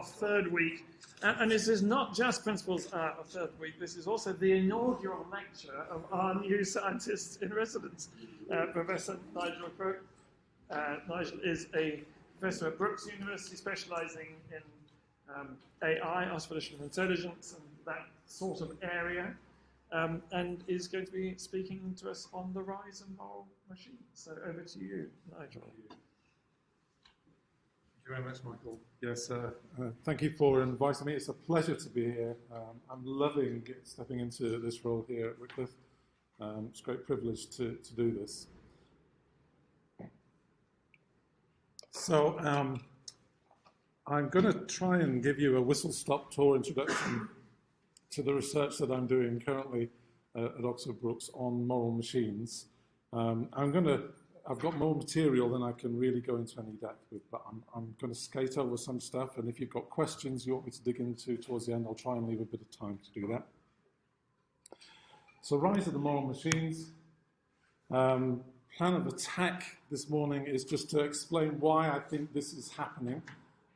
third week, and this is not just Principals of Third Week, this is also the inaugural lecture of our new scientist in residence, Professor Nigel Crook. Nigel is a professor at Brookes University specializing in AI, artificial intelligence, and that sort of area, and is going to be speaking to us on the rise of moral machines. So over to you, Nigel. Thank you very much, Michael. Yes, thank you for inviting me. It's a pleasure to be here. I'm loving stepping into this role here at Wycliffe. It's a great privilege to do this. So I'm going to try and give you a whistle-stop tour introduction to the research that I'm doing currently at Oxford Brookes on moral machines. I've got more material than I can really go into any depth with, but I'm going to skate over some stuff, and if you've got questions you want me to dig into towards the end, I'll try and leave a bit of time to do that. So, rise of the moral machines. Plan of attack this morning is just to explain why I think this is happening,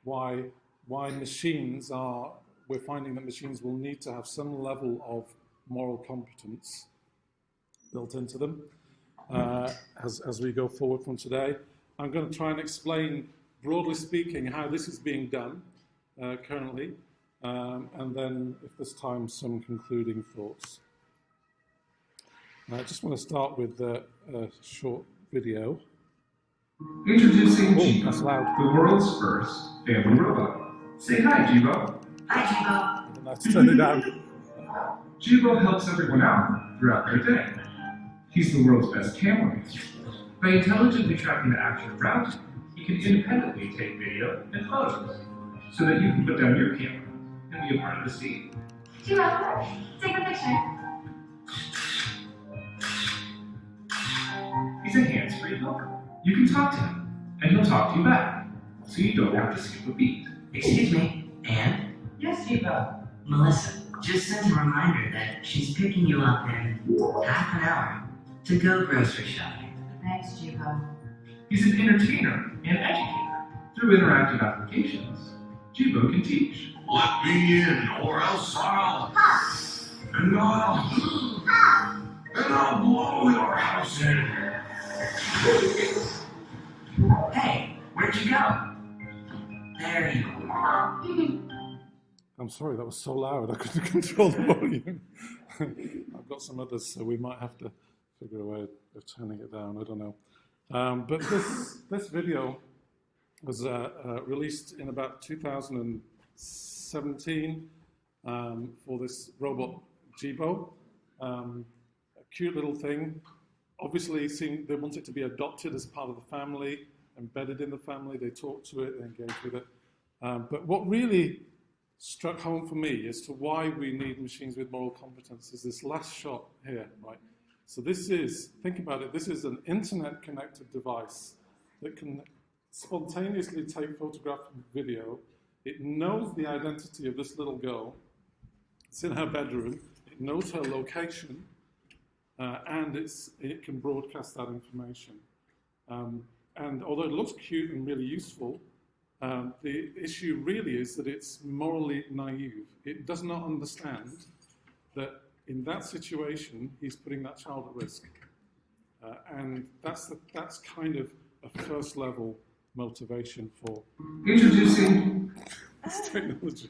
why machines are, we're finding that machines will need to have some level of moral competence built into them. As we go forward from today, I'm going to try and explain, broadly speaking, how this is being done currently, and then, if there's time, some concluding thoughts. I just want to start with a short video. Introducing Jibo, that's loud. The world's first family robot. Say hi, Jibo. Hi, Jibo. And that's turn it down. Jibo helps everyone out throughout their day. He's the world's best cameraman. By intelligently tracking the action around him, he can independently take video and photos, so that you can put down your camera and be a part of the scene. Jibo, take a picture. He's a hands-free helper. You can talk to him, and he'll talk to you back, so you don't have to skip a beat. Excuse me, Anne? Yes, Jibo. Melissa just sent a reminder that she's picking you up in half an hour to go grocery shopping. Thanks, Jibo. He's an entertainer and educator. Through interactive applications, Jibo can teach. Let me in, or else I'll... And I'll blow your house in. Hey, where'd you go? There you are. I'm sorry, that was so loud, I couldn't control the volume. I've got some others, so we might have to figure a way of turning it down, I don't know. But this video was released in about 2017 for this robot Jibo. A cute little thing. Obviously, they want it to be adopted as part of the family, embedded in the family. They talk to it, they engage with it. But what really struck home for me as to why we need machines with moral competence is this last shot here, right? So this is, think about it, this is an internet-connected device that can spontaneously take photograph and video. It knows the identity of this little girl. It's in her bedroom. It knows her location. And it can broadcast that information. And although it looks cute and really useful, the issue really is that it's morally naive. It does not understand that in that situation, he's putting that child at risk. And that's kind of a first level motivation for Introducing this technology.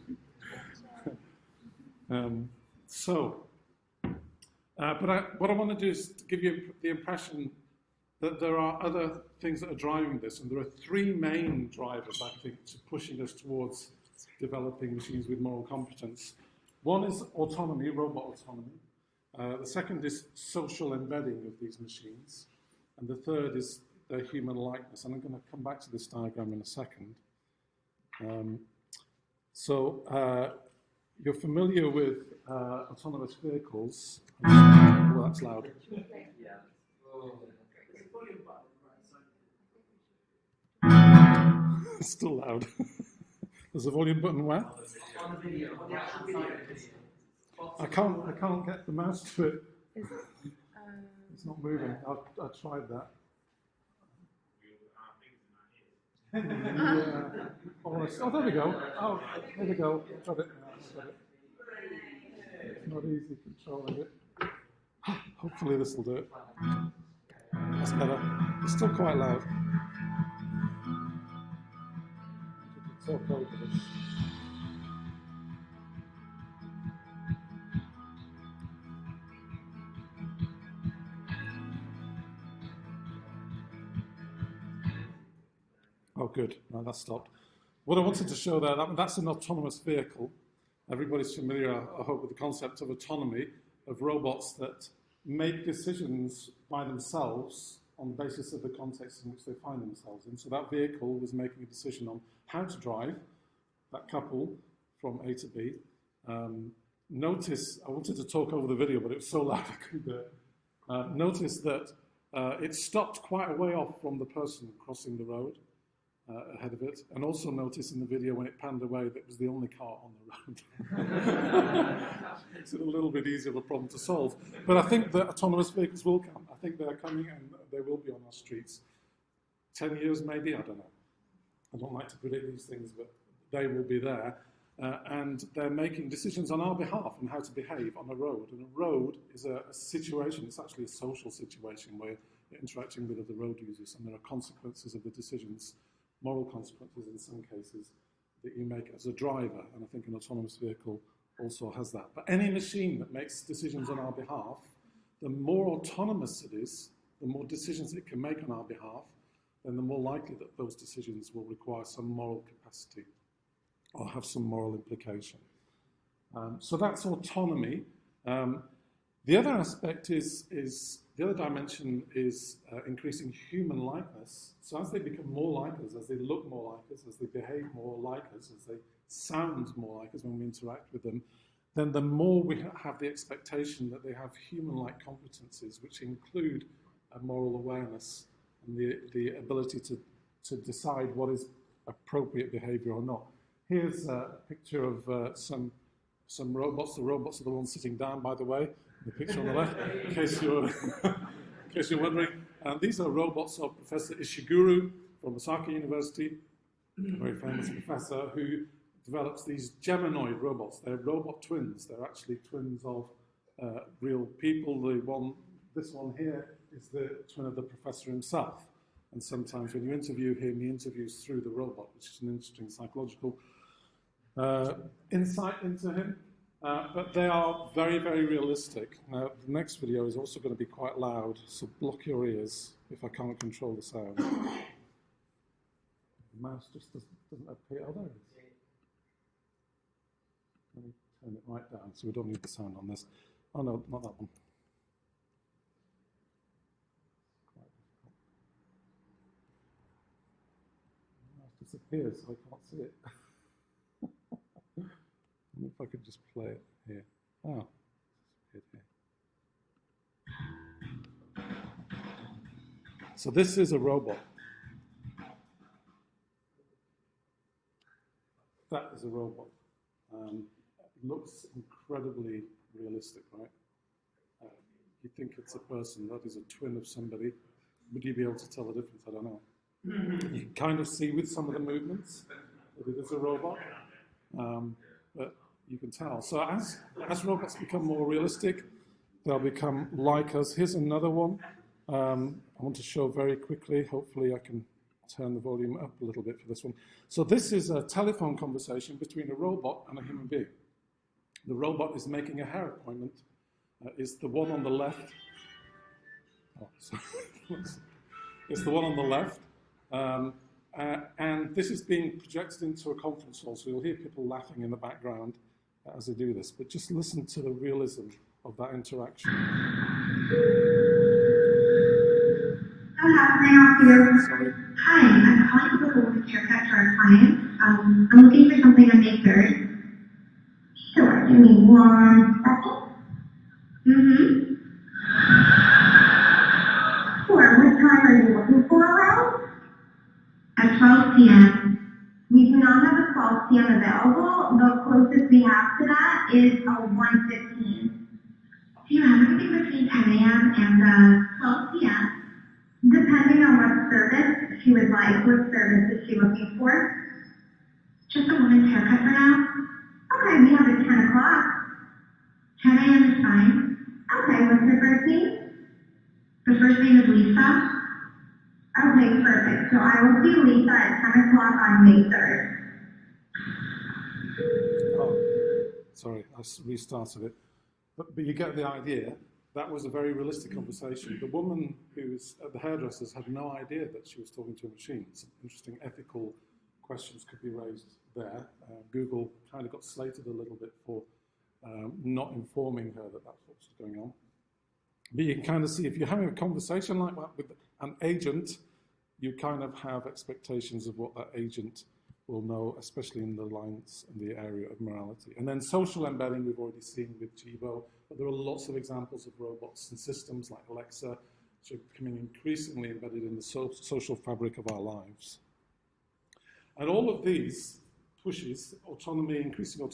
What I want to do is to give you the impression that there are other things that are driving this, and there are three main drivers, I think, to pushing us towards developing machines with moral competence. One is autonomy, robot autonomy. The second is social embedding of these machines. And the third is their human likeness. And I'm going to come back to this diagram in a second. You're familiar with autonomous vehicles. Well, that's loud. It's still loud. There's a volume button where? On the video, on the actual video. I can't get the mouse to it. It's not moving. I tried that. Yeah. Oh, there we go. Oh, there we go. Got it. Got it. It's not easy controlling it. Hopefully this will do it. That's better. It's still quite loud. Talk over this. Oh, good. No, that stopped. What I wanted to show there, that's an autonomous vehicle. Everybody's familiar, I hope, with the concept of autonomy, of robots that make decisions by themselves on the basis of the context in which they find themselves in. So that vehicle was making a decision on how to drive that couple from A to B. Notice, I wanted to talk over the video, but it was so loud I couldn't do it. Notice that it stopped quite a way off from the person crossing the road. Ahead of it, and also notice in the video when it panned away that it was the only car on the road. Makes it a little bit easier of a problem to solve. But I think that autonomous vehicles will come. I think they're coming and they will be on our streets. 10 years maybe, I don't know. I don't like to predict these things, but they will be there. And they're making decisions on our behalf on how to behave on a road. And a road is a situation, it's actually a social situation where you're interacting with other road users, and there are consequences of the decisions, moral consequences in some cases, that you make as a driver, and I think an autonomous vehicle also has that. But any machine that makes decisions on our behalf, the more autonomous it is, the more decisions it can make on our behalf, then the more likely that those decisions will require some moral capacity or have some moral implication. So that's autonomy. The other aspect the other dimension is increasing human likeness. So as they become more like us, as they look more like us, as they behave more like us, as they sound more like us when we interact with them, then the more we have the expectation that they have human-like competencies, which include a moral awareness and the ability to decide what is appropriate behavior or not. Here's a picture of some robots. The robots are the ones sitting down, by the way. The picture on the left, in case you're wondering. And these are robots of Professor Ishiguro from Osaka University, a very famous professor who develops these Geminoid robots. They're robot twins. They're actually twins of real people. This one here is the twin of the professor himself. And sometimes when you interview him, he interviews through the robot, which is an interesting psychological insight into him. But they are very, very realistic. Now, the next video is also going to be quite loud, so block your ears if I can't control the sound. The mouse just doesn't appear. Oh, there it is. Let me turn it right down so we don't need the sound on this. Oh, no, not that one. The mouse disappears, so I can't see it. If I could just play it here. Oh, it's here. So this is a robot. That is a robot. It looks incredibly realistic, right? You think it's a person, that is a twin of somebody. Would you be able to tell the difference? I don't know. You can kind of see with some of the movements that it is a robot. But you can tell. So as robots become more realistic, they'll become like us. Here's another one. I want to show very quickly. Hopefully I can turn the volume up a little bit for this one. So this is a telephone conversation between a robot and a human being. The robot is making a hair appointment. It's the one on the left. Oh, sorry. It's the one on the left. And this is being projected into a conference hall, so you'll hear people laughing in the background as they do this. But just listen to the realism of that interaction. How can I help you? Sorry. Hi, I'm calling to book a haircut to our client. I'm looking for something on May 3rd. Sure, give me 1 second. Sure, what time are you looking for around? At 12 p.m. We do not have a 12 p.m. available. The closest we have to that is a 1:15. Do you have anything between 10 a.m. and 12 p.m.? Depending on what service she would like, what service is she looking for? Just a woman's haircut for now. Okay, we have at 10 o'clock. 10 a.m. is fine. Okay, what's her first name? The first name is Lisa. Okay, perfect. So I will see Lisa at 10 o'clock on May 3rd. Oh, sorry, I restarted it. But you get the idea. That was a very realistic conversation. The woman who was at the hairdresser's had no idea that she was talking to a machine. Some interesting ethical questions could be raised there. Google kind of got slated a little bit for not informing her that that's what was going on. But you can kind of see, if you're having a conversation like that with an agent, you kind of have expectations of what that agent will know, especially in the lines in the area of morality. And then social embedding we've already seen with Jibo, but there are lots of examples of robots and systems like Alexa, which are becoming increasingly embedded in the social fabric of our lives. And all of these pushes, autonomy, increasing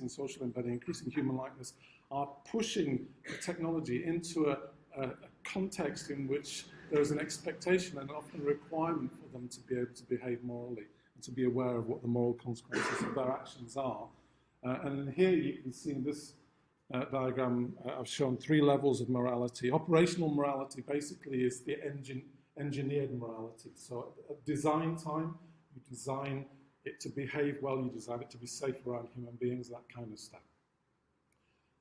social embedding, increasing human likeness, are pushing the technology into a context in which there is an expectation and often a requirement for them to be able to behave morally and to be aware of what the moral consequences of their actions are. And here you can see in this diagram, I've shown 3 levels of morality. Operational morality basically is the engineered morality. So at design time, you design it to behave well, you design it to be safe around human beings, that kind of stuff.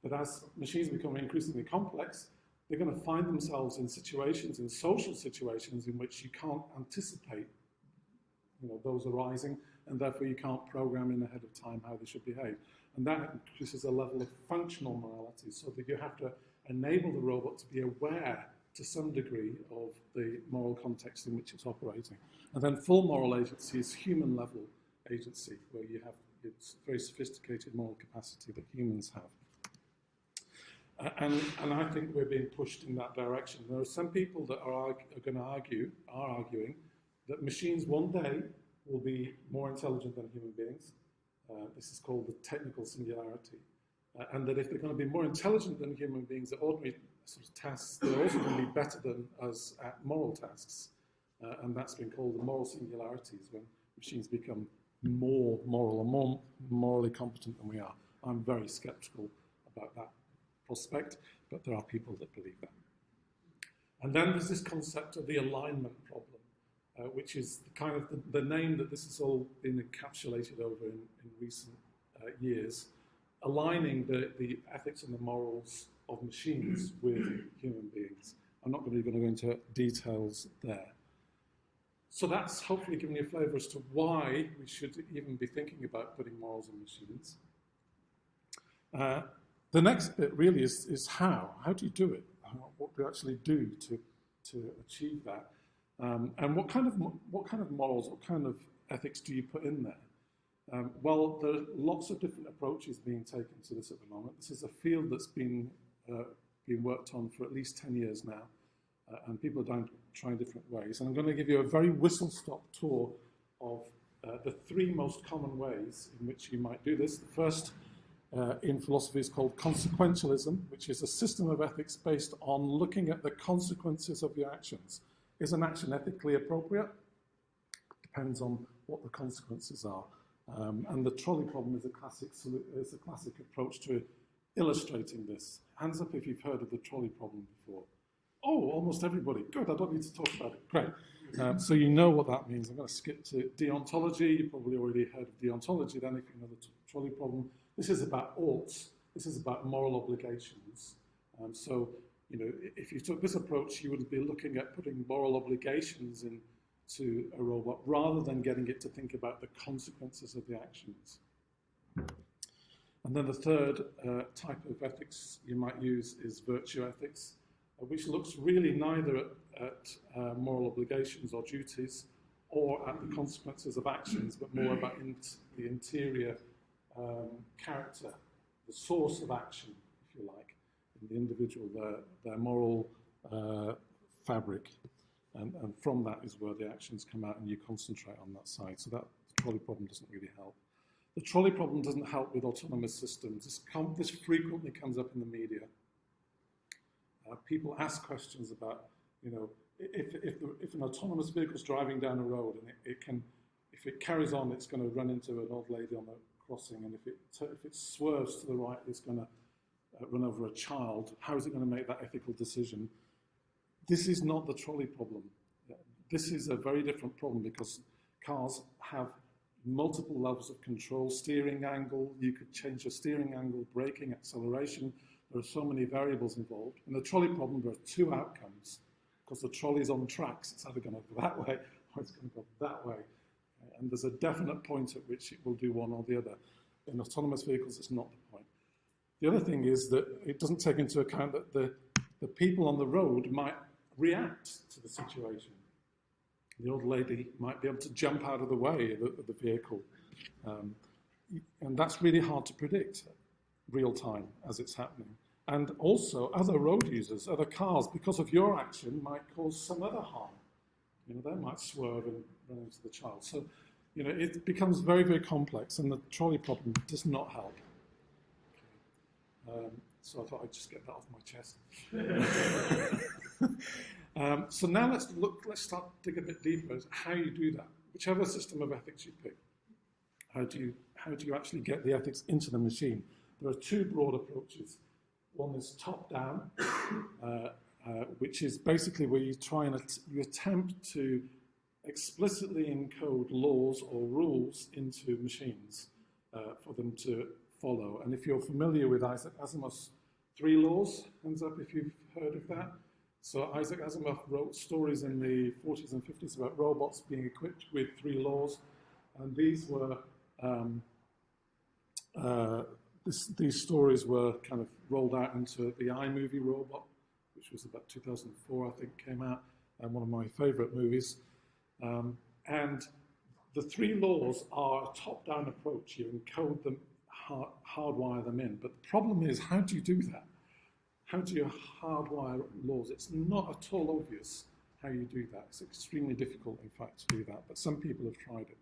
But as machines become increasingly complex, they're going to find themselves in situations, in social situations, in which you can't anticipate those arising, and therefore you can't program in ahead of time how they should behave. And that increases a level of functional morality, so that you have to enable the robot to be aware to some degree of the moral context in which it's operating. And then full moral agency is human level agency, where you have it's very sophisticated moral capacity that humans have. And I think we're being pushed in that direction. There are some people that are arguing that machines one day will be more intelligent than human beings. This is called the technical singularity. And that if they're going to be more intelligent than human beings at ordinary sort of tasks, they're also going to be better than us at moral tasks. And that's been called the moral singularities, when machines become more moral or more morally competent than we are. I'm very skeptical about that prospect, but there are people that believe that. And then there's this concept of the alignment problem, which is kind of the name that this has all been encapsulated over in recent years, aligning the ethics and the morals of machines with human beings. I'm not really going to go into details there. So that's hopefully giving you a flavour as to why we should even be thinking about putting morals in machines. The next bit really is how. How do you do it? What do you actually do to achieve that? And what kind of morals, what kind of ethics do you put in there? Well, there are lots of different approaches being taken to this at the moment. This is a field that's been worked on for at least 10 years now, and people are trying different ways. And I'm going to give you a very whistle-stop tour of the 3 most common ways in which you might do this. The first in philosophy is called consequentialism, which is a system of ethics based on looking at the consequences of your actions. Is an action ethically appropriate? Depends on what the consequences are. And the trolley problem is a classic approach to illustrating this. Hands up if you've heard of the trolley problem before. Oh, almost everybody. Good, I don't need to talk about it. Great. So you know what that means. I'm going to skip to deontology. You probably already heard of deontology then if you know the trolley problem. This is about oughts. This is about moral obligations. So, if you took this approach, you would be looking at putting moral obligations into a robot rather than getting it to think about the consequences of the actions. And then the third type of ethics you might use is virtue ethics, which looks really neither at moral obligations or duties or at the consequences of actions, but more about the interior character, the source of action, if you like, in the individual, their moral fabric. And from that is where the actions come out, and you concentrate on that side. So that the trolley problem doesn't really help. The trolley problem doesn't help with autonomous systems. This frequently comes up in the media. People ask questions about, if an autonomous vehicle is driving down a road and if it carries on, it's going to run into an old lady on the crossing, and if it swerves to the right, it's going to run over a child. How is it going to make that ethical decision? This is not the trolley problem. This is a very different problem because cars have multiple levels of control, steering angle, you could change your steering angle, braking, acceleration. There are so many variables involved. In the trolley problem, there are two outcomes. Because the trolley's on tracks, it's either going to go that way or it's going to go that way. And there's a definite point at which it will do one or the other. In autonomous vehicles, it's not the point. The other thing is that it doesn't take into account that the people on the road might react to the situation. The old lady might be able to jump out of the way of the vehicle. And that's really hard to predict real time as it's happening. And also, other road users, other cars, because of your action, might cause some other harm. They might swerve and run into the child. So, it becomes very, very complex, and the trolley problem does not help. So I thought I'd just get that off my chest. So now let's start to dig a bit deeper as how you do that. Whichever system of ethics you pick, how do you actually get the ethics into the machine? There are two broad approaches. One is top-down, which is basically where you you attempt to explicitly encode laws or rules into machines for them to follow. And if you're familiar with Isaac Asimov's 3 laws, hands up if you've heard of that. So Isaac Asimov wrote stories in the 40s and 50s about robots being equipped with 3 laws, and these were these stories were kind of rolled out into the iMovie robot, which was about 2004, I think, came out, and one of my favorite movies. And the 3 laws are a top-down approach. You encode them, hardwire them in. But the problem is, how do you do that? How do you hardwire laws? It's not at all obvious how you do that. It's extremely difficult, in fact, to do that. But some people have tried it.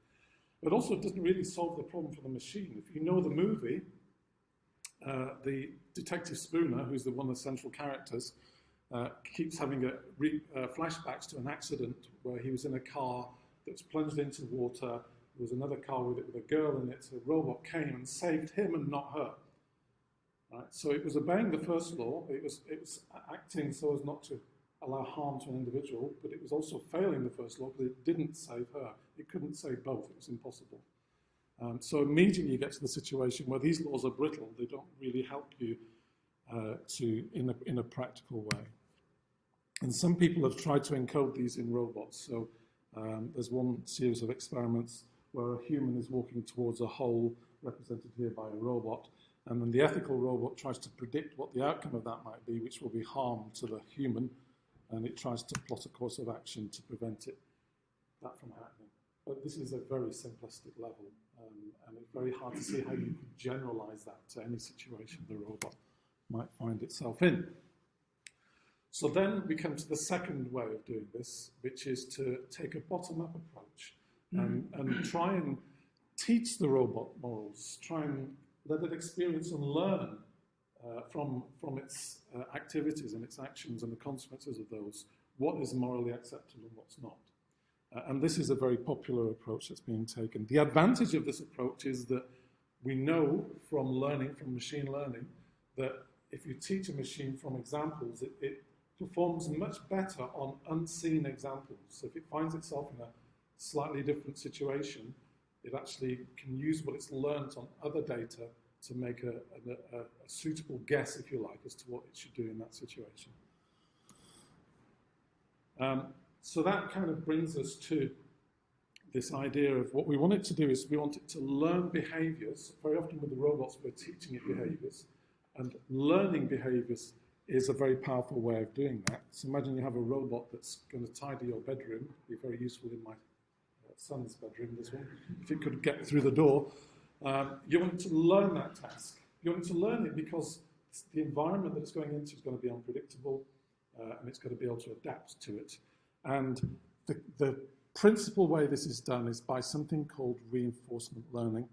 It also doesn't really solve the problem for the machine. If you know the movie, the Detective Spooner, who's one of the central characters, keeps having flashbacks to an accident where he was in a car that was plunged into water. There was another car with a girl in it. So a robot came and saved him and not her. Right? So it was obeying the first law. It was acting so as not to allow harm to an individual, but it was also failing the first law because it didn't save her. It couldn't save both. It was impossible. So immediately you get to the situation where these laws are brittle. They don't really help you in a practical way. And some people have tried to encode these in robots. So there's one series of experiments where a human is walking towards a hole represented here by a robot, and then the ethical robot tries to predict what the outcome of that might be, which will be harm to the human, and it tries to plot a course of action to prevent that from happening. But this is a very simplistic level, and it's very hard to see how you could generalize that to any situation the robot might find itself in. So then we come to the second way of doing this, which is to take a bottom-up approach and try and teach the robot morals, try and let it experience and learn from its activities and its actions and the consequences of those, what is morally acceptable and what's not. And this is a very popular approach that's being taken. The advantage of this approach is that we know from learning, from machine learning, that if you teach a machine from examples, it performs much better on unseen examples. So if it finds itself in a slightly different situation, it actually can use what it's learned on other data to make a suitable guess, if you like, as to what it should do in that situation. So that kind of brings us to this idea of what we want it to do is we want it to learn behaviors. Very often with the robots, we're teaching it behaviors, and learning behaviors is a very powerful way of doing that. So imagine you have a robot that's going to tidy your bedroom. It'd be very useful in my son's bedroom, this one, if it could get through the door. You want it to learn that task. You want it to learn it because the environment that it's going into is going to be unpredictable, and it's going to be able to adapt to it. And the principal way this is done is by something called reinforcement learning.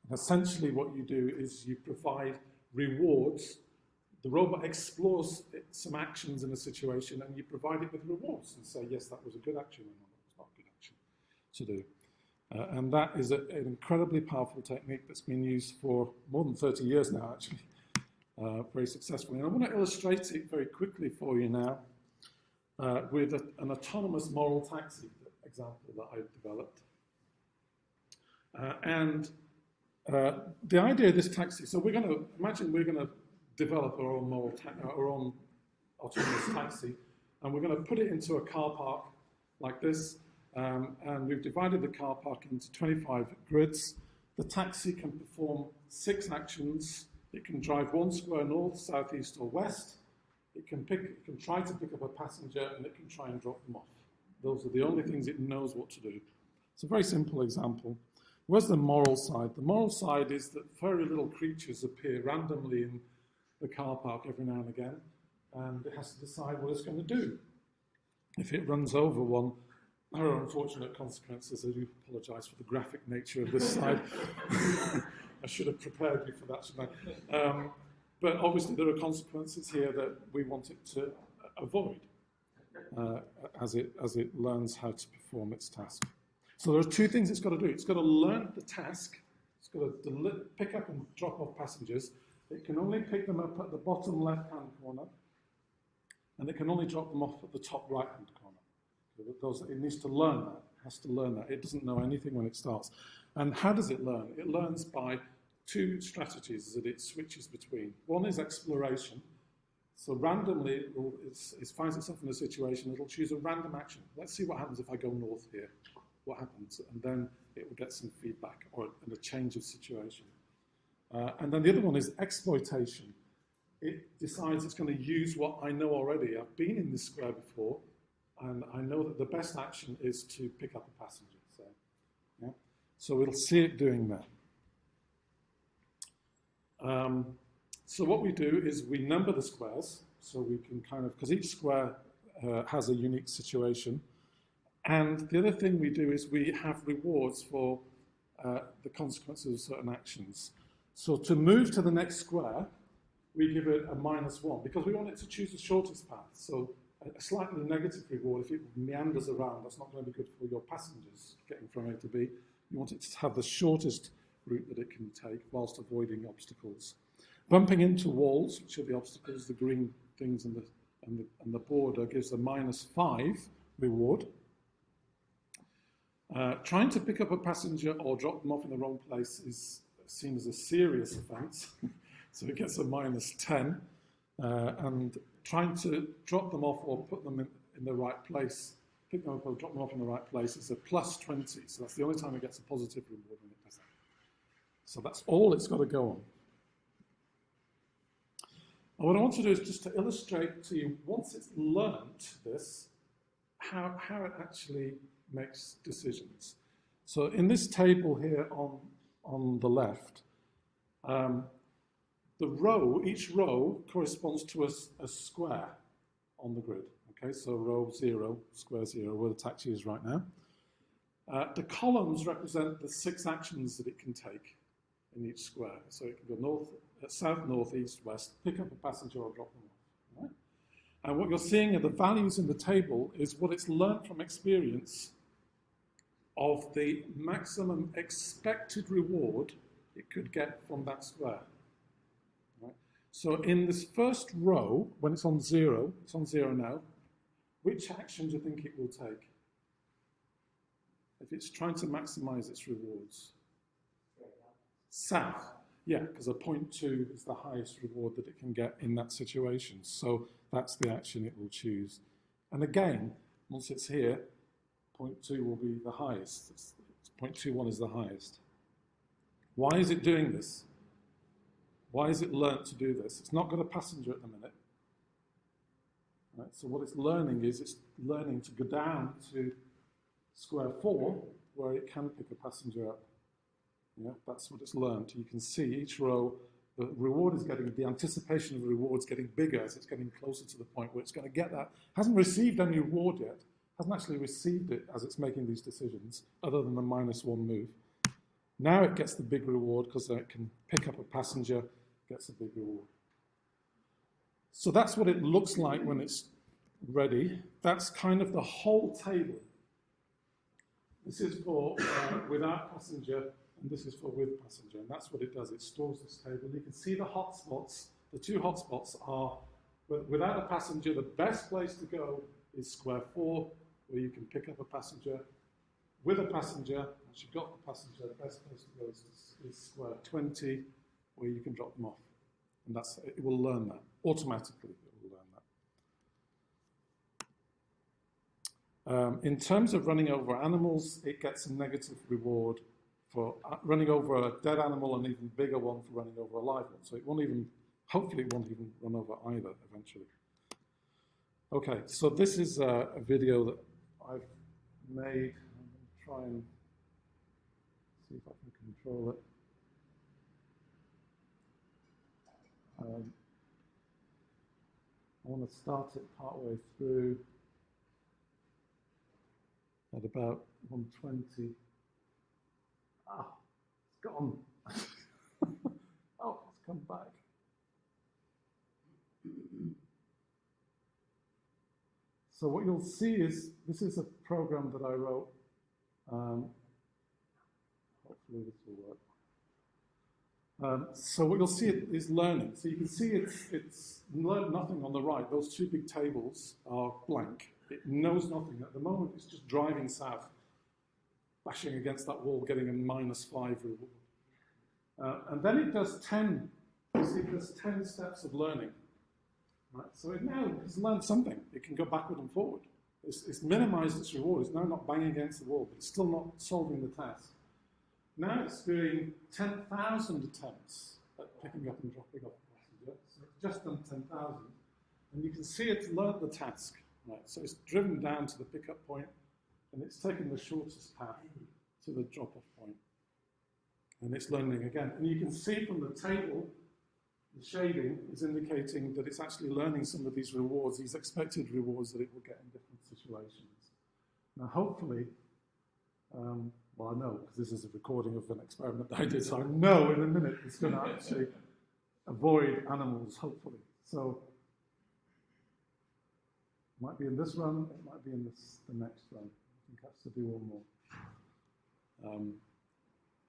And essentially what you do is you provide rewards the robot explores some actions in a situation, and you provide it with rewards and say, yes, that was a good action, or no, it was not a good action to do. And that is an incredibly powerful technique that's been used for more than 30 years now, actually, very successfully. And I want to illustrate it very quickly for you now with an autonomous moral taxi example that I've developed. The idea of this taxi, so we're going to develop our own autonomous taxi, and we're going to put it into a car park like this, and we've divided the car park into 25 grids. The taxi can perform 6 actions. It can drive 1 square north, south, east, or west. It can try to pick up a passenger, and it can try and drop them off. Those are the only things it knows what to do. It's a very simple example. Where's the moral side? The moral side is that very little creatures appear randomly in the car park every now and again, and it has to decide what it's going to do. If it runs over one, there are unfortunate consequences. I do apologise for the graphic nature of this slide. I should have prepared you for that, shouldn't I? But obviously there are consequences here that we want it to avoid as it learns how to perform its task. So there are 2 things it's got to do. It's got to learn the task. It's got to pick up and drop off passengers. It can only pick them up at the bottom left-hand corner, and it can only drop them off at the top right-hand corner. It needs to learn that. It has to learn that. It doesn't know anything when it starts. And how does it learn? It learns by 2 strategies that it switches between. One is exploration. So randomly, it finds itself in a situation, it'll choose a random action. Let's see what happens if I go north here. What happens? And then it will get some feedback or a change of situation. And then the other one is exploitation. It decides it's going to use what I know already. I've been in this square before, and I know that the best action is to pick up a passenger. So it'll see it doing that. So what we do is we number the squares, so we can because each square has a unique situation. And the other thing we do is we have rewards for the consequences of certain actions. So to move to the next square, we give it a -1 because we want it to choose the shortest path. So a slightly negative reward, if it meanders around, that's not going to be good for your passengers getting from A to B. You want it to have the shortest route that it can take whilst avoiding obstacles. Bumping into walls, which are the obstacles, the green things and the border, gives a -5 reward. Trying to pick up a passenger or drop them off in the wrong place is seen as a serious offence, so it gets a -10. And trying to drop them off or put them in the right place, pick them up or drop them off in the right place is a +20, so that's the only time it gets a positive reward when it does that. So that's all it's got to go on. And what I want to do is just to illustrate to you, once it's learnt this, how it actually makes decisions. So in this table here on the left, each row corresponds to a square on the grid. Okay, so row 0, square 0, where the taxi is right now. The columns represent the 6 actions that it can take in each square. So it can go south, north, east, west, pick up a passenger or drop them off. Right? And what you're seeing are the values in the table is what it's learned from experience of the maximum expected reward it could get from that square. Right? So in this first row, when it's on 0 now, which action do you think it will take? If it's trying to maximize its rewards? South. Yeah, because a 0.2 is the highest reward that it can get in that situation. So that's the action it will choose. And again, once it's here, 0.2 will be the highest. 0.21 is the highest. Why is it doing this? Why is it learnt to do this? It's not got a passenger at the minute. Right? So what it's learning is it's learning to go down to square 4, where it can pick a passenger up. Yeah, that's what it's learned. You can see each row, the reward is the anticipation of the reward is getting bigger as it's getting closer to the point where it's going to get that. Hasn't received any reward yet. Hasn't actually received it as it's making these decisions, other than the -1 move. Now it gets the big reward because it can pick up a passenger, gets a big reward. So that's what it looks like when it's ready. That's kind of the whole table. This is for without passenger, and this is for with passenger, and that's what it does. It stores this table. You can see the hotspots. The two hotspots are, without a passenger, the best place to go is square 4, where you can pick up a passenger. With a passenger, once you've got the passenger, the best place to go is square 20, where you can drop them off. And it will learn that. Automatically, it will learn that. In terms of running over animals, it gets a negative reward for running over a dead animal, and even bigger one for running over a live one. So it won't even, hopefully it won't even run over either eventually. Okay, so this is a video that I've made. I'm going to try and see if I can control it. I want to start it partway through at about 120. Ah, it's gone. Oh, it's come back. So what you'll see is, this is a program that I wrote. Hopefully this will work. So what you'll see is learning. So you can see it's learned nothing on the right. Those two big tables are blank. It knows nothing. At the moment, it's just driving south, bashing against that wall, getting a -5 reward. And then it does 10. You see, it does 10 steps of learning. Right? So it now has learned something. It can go backward and forward. It's minimized its reward. It's now not banging against the wall, but it's still not solving the task. Now it's doing 10,000 attempts at picking up and dropping off a passenger. So it's just done 10,000. And you can see it's learned the task. Right? So it's driven down to the pickup point, and it's taken the shortest path to the drop-off point. And it's learning again. And you can see from the table, the shading is indicating that it's actually learning some of these rewards, these expected rewards that it will get in different situations. Now, hopefully, well, I know, because this is a recording of an experiment that I did, so I know in a minute it's going to actually avoid animals, hopefully. So, it might be in this run, it might be in the next run. I think I have to do one more.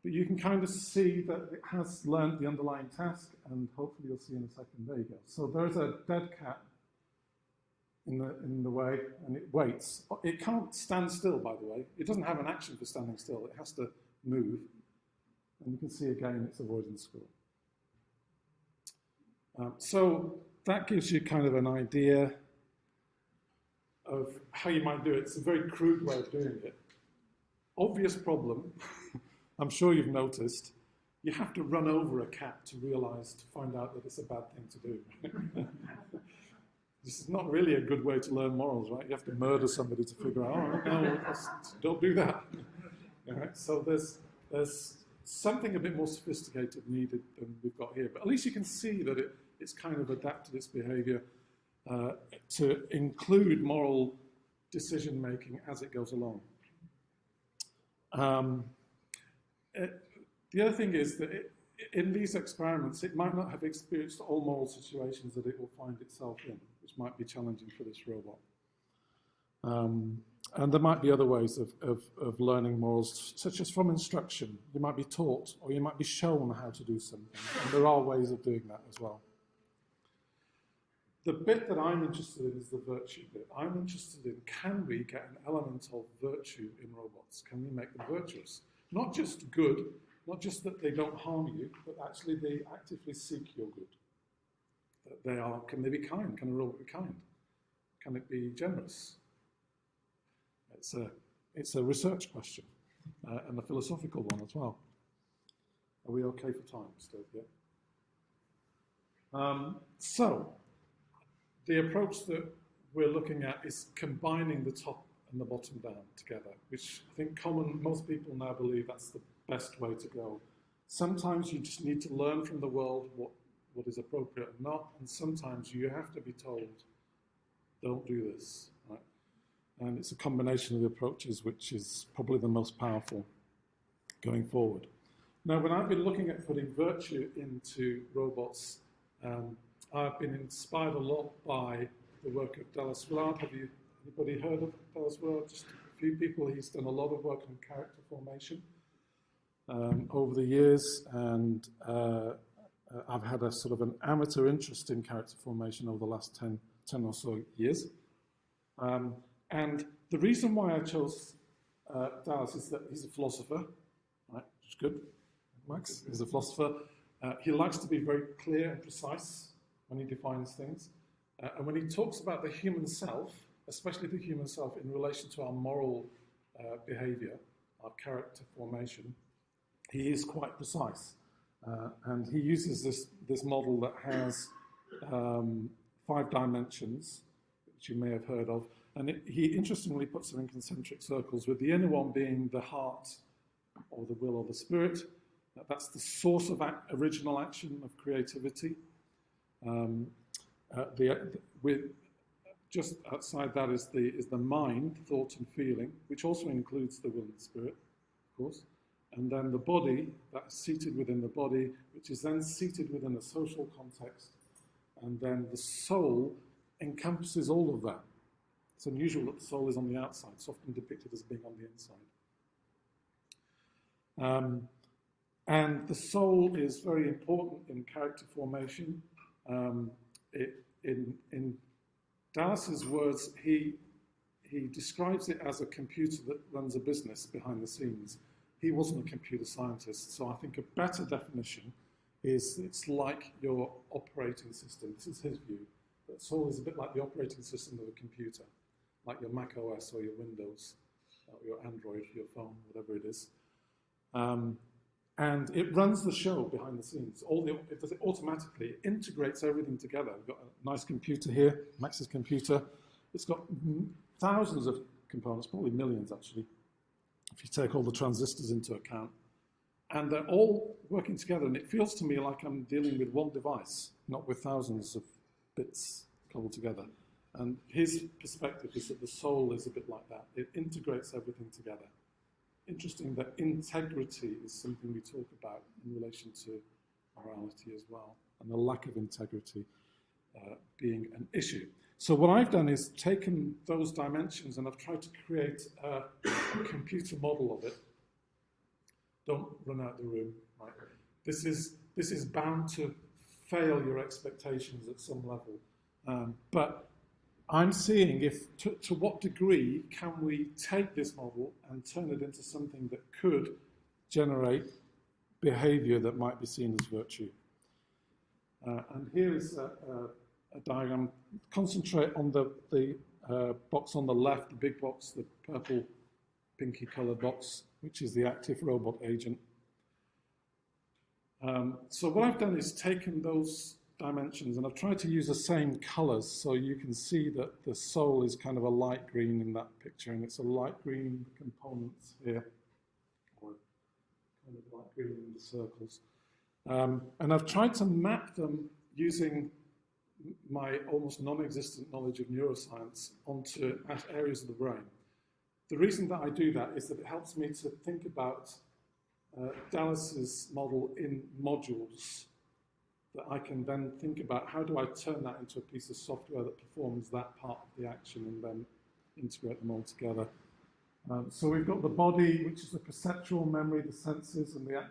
But you can kind of see that it has learned the underlying task, and hopefully you'll see in a second. There you go. So there's a dead cat in the way, and it waits. It can't stand still, by the way. It doesn't have an action for standing still. It has to move. And you can see again its avoidance score. So that gives you kind of an idea of how you might do it. It's a very crude way of doing it. Obvious problem. I'm sure you've noticed, you have to run over a cat to find out that it's a bad thing to do. This is not really a good way to learn morals, right? You have to murder somebody to figure out, oh, no, don't do that. Right? So there's something a bit more sophisticated needed than we've got here. But at least you can see that it's kind of adapted its behavior to include moral decision-making as it goes along. The other thing is that in these experiments, it might not have experienced all moral situations that it will find itself in, which might be challenging for this robot. And there might be other ways of learning morals, such as from instruction. You might be taught, or you might be shown how to do something. And there are ways of doing that as well. The bit that I'm interested in is the virtue bit. I'm interested in, can we get an element of virtue in robots? Can we make them virtuous? Not just good, not just that they don't harm you, but actually they actively seek your good. That can they be kind? Can a robot be kind? Can it be generous? It's a research question, and a philosophical one as well. Are we okay for time still? Yeah. So, the approach that we're looking at is combining the top and the bottom down together, which I think most people now believe that's the best way to go. Sometimes you just need to learn from the world what is appropriate and not, and sometimes you have to be told, don't do this. Right? And it's a combination of the approaches which is probably the most powerful going forward. Now, when I've been looking at putting virtue into robots, I've been inspired a lot by the work of Dallas Willard. Have you anybody heard of Dallas Willard? Just a few people. He's done a lot of work on character formation over the years, and I've had a sort of an amateur interest in character formation over the last 10 or so years. And the reason why I chose Dallas is that he's a philosopher, right? Which is good. Max is a philosopher. He likes to be very clear and precise when he defines things. And when he talks about the human self, especially the human self in relation to our moral behavior, our character formation, he is quite precise. And he uses this model that has 5 dimensions, which you may have heard of. And he interestingly puts them in concentric circles, with the inner one being the heart or the will or the spirit. That's the source of original action, of creativity. Just outside that is the mind, thought and feeling, which also includes the will and spirit, of course. And then the body, that's seated within the body, which is then seated within a social context. And then the soul encompasses all of that. It's unusual that the soul is on the outside. It's often depicted as being on the inside. And the soul is very important in character formation. In Dallas's words, he describes it as a computer that runs a business behind the scenes. He wasn't a computer scientist, so I think a better definition is it's like your operating system. This is his view. But soul is a bit like the operating system of a computer, like your Mac OS or your Windows, or your Android, your phone, whatever it is. And it runs the show behind the scenes. It does it automatically. It integrates everything together. We've got a nice computer here, Max's computer. It's got thousands of components, probably millions actually, if you take all the transistors into account. And they're all working together, and it feels to me like I'm dealing with one device, not with thousands of bits cobbled together. And his perspective is that the soul is a bit like that. It integrates everything together. Interesting that integrity is something we talk about in relation to morality as well, and the lack of integrity being an issue. So what I've done is taken those dimensions and I've tried to create a computer model of it. Don't run out of the room. Right? This is bound to fail your expectations at some level. But I'm seeing to what degree can we take this model and turn it into something that could generate behavior that might be seen as virtue. And here is a diagram. Concentrate on the box on the left, the big box, the purple, pinky coloured box, which is the active robot agent. So what I've done is taken those dimensions and I've tried to use the same colours, so you can see that the soul is kind of a light green in that picture, and it's a light green components here, or kind of light green in the circles. And I've tried to map them using my almost non-existent knowledge of neuroscience onto areas of the brain. The reason that I do that is that it helps me to think about Dallas's model in modules that I can then think about how do I turn that into a piece of software that performs that part of the action and then integrate them all together. So we've got the body, which is the perceptual memory, the senses and the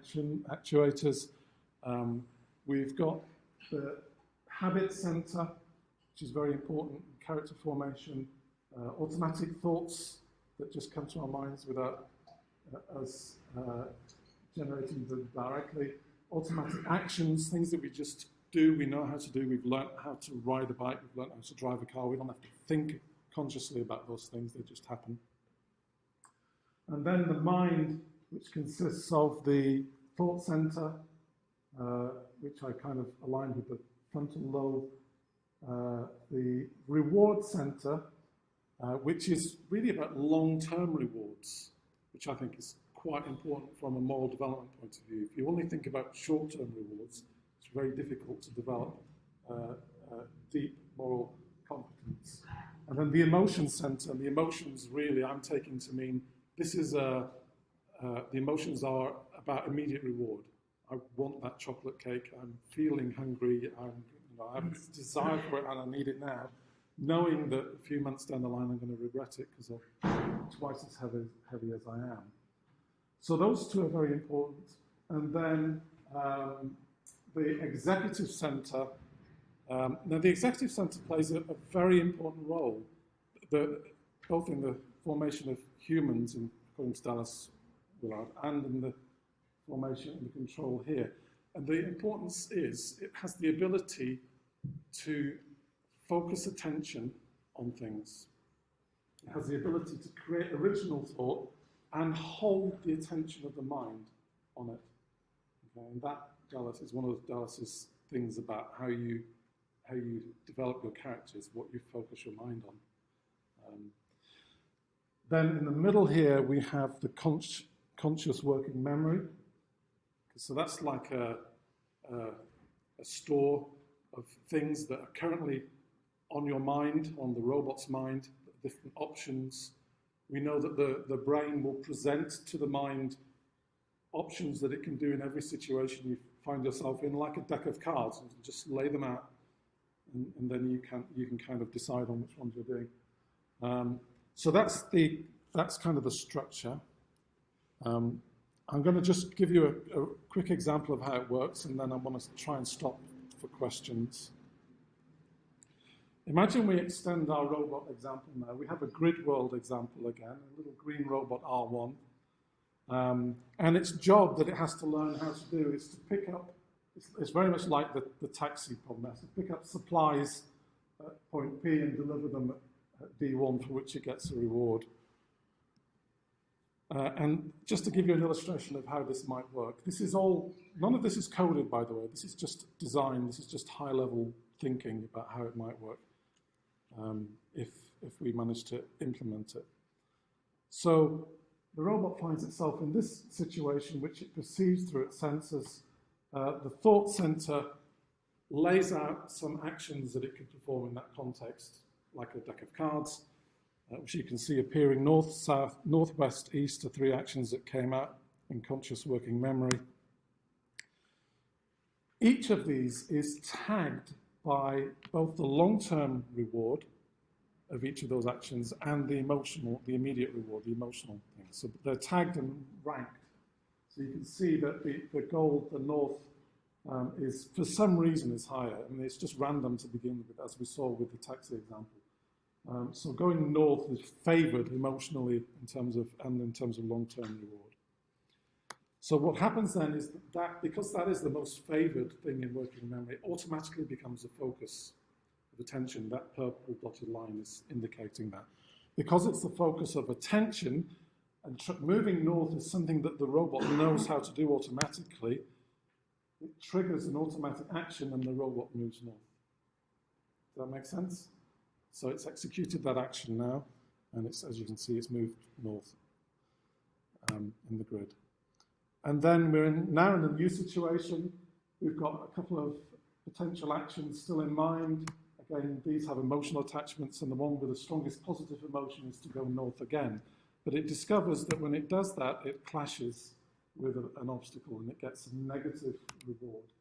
actuators. We've got the habit center, which is very important in character formation. Automatic thoughts that just come to our minds without us generating them directly. Automatic actions, things that we just do, we know how to do, we've learned how to ride a bike, we've learned how to drive a car, we don't have to think consciously about those things, they just happen. And then the mind, which consists of the thought center, which I kind of aligned with the frontal lobe, the reward center, which is really about long-term rewards, which I think is quite important from a moral development point of view. If you only think about short-term rewards, it's very difficult to develop deep moral competence. And then the emotion center, and the emotions really I'm taking to mean this is the emotions are about immediate reward. I want that chocolate cake, I'm feeling hungry, I'm I have this desire for it and I need it now, knowing that a few months down the line I'm going to regret it because I'm twice as heavy as I am. So those two are very important. And then the executive centre. Now the executive centre plays a very important role, both in the formation of humans, according to Dallas Willard, and in the formation and the control here. And the importance is it has the ability to focus attention on things. It has the ability to create original thought and hold the attention of the mind on it. Okay? And that, Dallas, is one of Dallas's things about how you develop your characters, what you focus your mind on. Then in the middle here we have the conscious working memory. So that's like a store of things that are currently on your mind, on the robot's mind, different options. We know that the brain will present to the mind options that it can do in every situation you find yourself in, like a deck of cards, and just lay them out, and then you can kind of decide on which ones you're doing. So that's kind of the structure. I'm going to just give you a quick example of how it works, and then I want to try and stop for questions. Imagine we extend our robot example now. We have a grid world example again, a little green robot R1. And its job that it has to learn how to do is to pick up, it's very much like the taxi problem, to pick up supplies at point P and deliver them at D1, for which it gets a reward. And just to give you an illustration of how this might work, none of this is coded, by the way. This is just design. This is just high-level thinking about how it might work if we manage to implement it. So the robot finds itself in this situation, which it perceives through its sensors. The thought center lays out some actions that it could perform in that context, like a deck of cards, which you can see appearing north, south, northwest, east are 3 actions that came out in conscious working memory. Each of these is tagged by both the long-term reward of each of those actions and the immediate reward, the emotional thing. So they're tagged and ranked. So you can see that the gold, the north, is, for some reason, is higher. I mean, it's just random to begin with, as we saw with the taxi example. So going north is favoured emotionally in terms of long-term reward. So what happens then is that because that is the most favoured thing in working memory, it automatically becomes the focus of attention. That purple dotted line is indicating that. Because it's the focus of attention, and moving north is something that the robot knows how to do automatically, it triggers an automatic action and the robot moves north. Does that make sense? So it's executed that action now, and it's, as you can see, it's moved north in the grid. And then we're now in a new situation. We've got a couple of potential actions still in mind. Again, these have emotional attachments, and the one with the strongest positive emotion is to go north again. But it discovers that when it does that, it clashes with an obstacle, and it gets a negative reward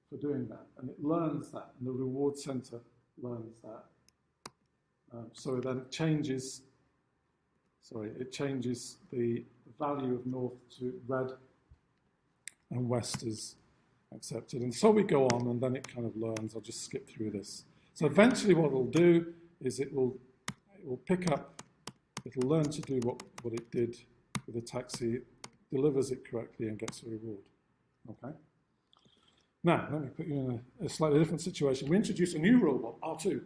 for doing that. And it learns that, and the reward center learns that. So it then changes the value of north to red, and west is accepted. And so we go on, and then it kind of learns. I'll just skip through this. So eventually what it'll do is it will pick up, it'll learn to do what it did with the taxi, delivers it correctly and gets a reward. Okay? Now, let me put you in a slightly different situation. We introduce a new robot, R2.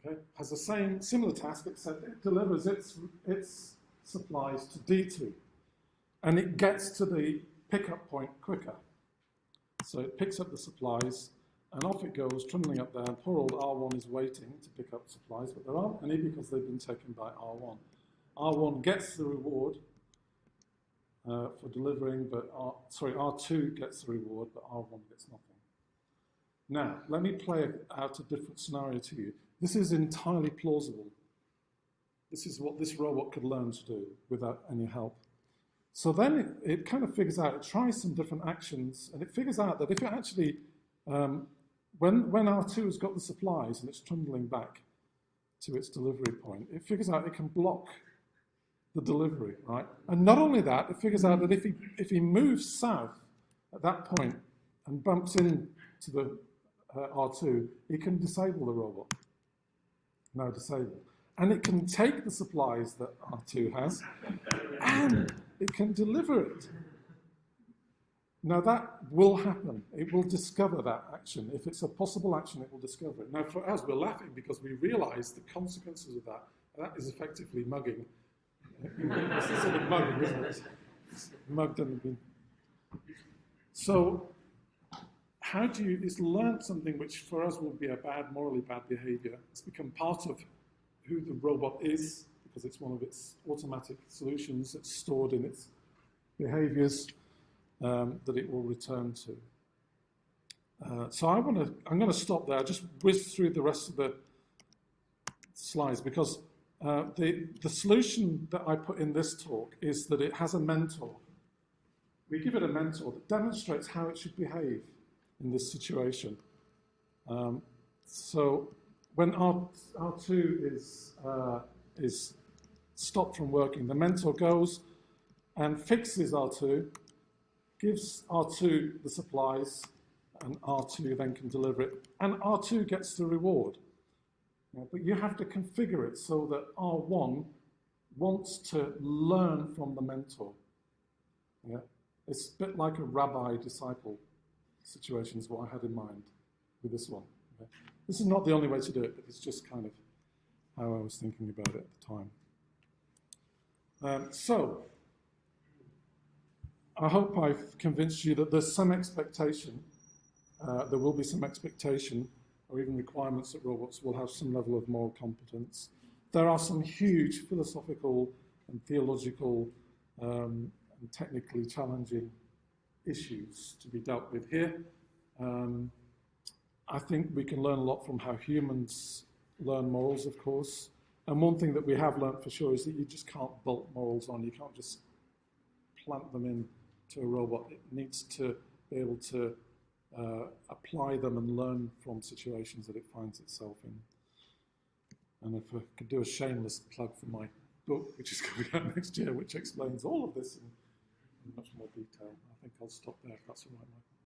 Okay? Has the similar task, except it delivers its supplies to D2. And it gets to the pickup point quicker. So it picks up the supplies, and off it goes, trundling up there, and poor old R1 is waiting to pick up supplies, but there aren't any because they've been taken by R1. R1 gets the reward for delivering, but R2 gets the reward, but R1 gets nothing. Now, let me play out a different scenario to you. This is entirely plausible. This is what this robot could learn to do without any help. So then it kind of figures out, it tries some different actions, and it figures out that if it actually when R2 has got the supplies and it's trundling back to its delivery point, it figures out it can block the delivery, right? And not only that, it figures out that if he moves south at that point and bumps into the R2, he can disable the robot. Now disabled. And it can take the supplies that R2 has and it can deliver it. Now that will happen. It will discover that action. If it's a possible action, it will discover it. Now for us, we're laughing because we realize the consequences of that. That is effectively mugging. It's a sort of mugging, isn't it? It's mugged and been. So how do you, it's learned something which for us will be a morally bad behavior. It's become part of who the robot is because it's one of its automatic solutions. It's stored in its behaviors that it will return to. So I'm going to stop there. I'll just whiz through the rest of the slides because the solution that I put in this talk is that it has a mentor. We give it a mentor that demonstrates how it should behave in this situation. So when R2 is stopped from working, the mentor goes and fixes R2, gives R2 the supplies, and R2 then can deliver it. And R2 gets the reward. But you have to configure it so that R1 wants to learn from the mentor. Yeah? It's a bit like a rabbi-disciple situation is what I had in mind with this one. Okay? This is not the only way to do it, but it's just kind of how I was thinking about it at the time. So, I hope I've convinced you that there's some expectation, there will be some expectation or even requirements that robots will have some level of moral competence. There are some huge philosophical and theological and technically challenging issues to be dealt with here. I think we can learn a lot from how humans learn morals, of course. And one thing that we have learned for sure is that you just can't bolt morals on. You can't just plant them in to a robot. It needs to be able to apply them and learn from situations that it finds itself in. And if I could do a shameless plug for my book, which is coming out next year, which explains all of this in much more detail, I think I'll stop there if that's all right, Michael.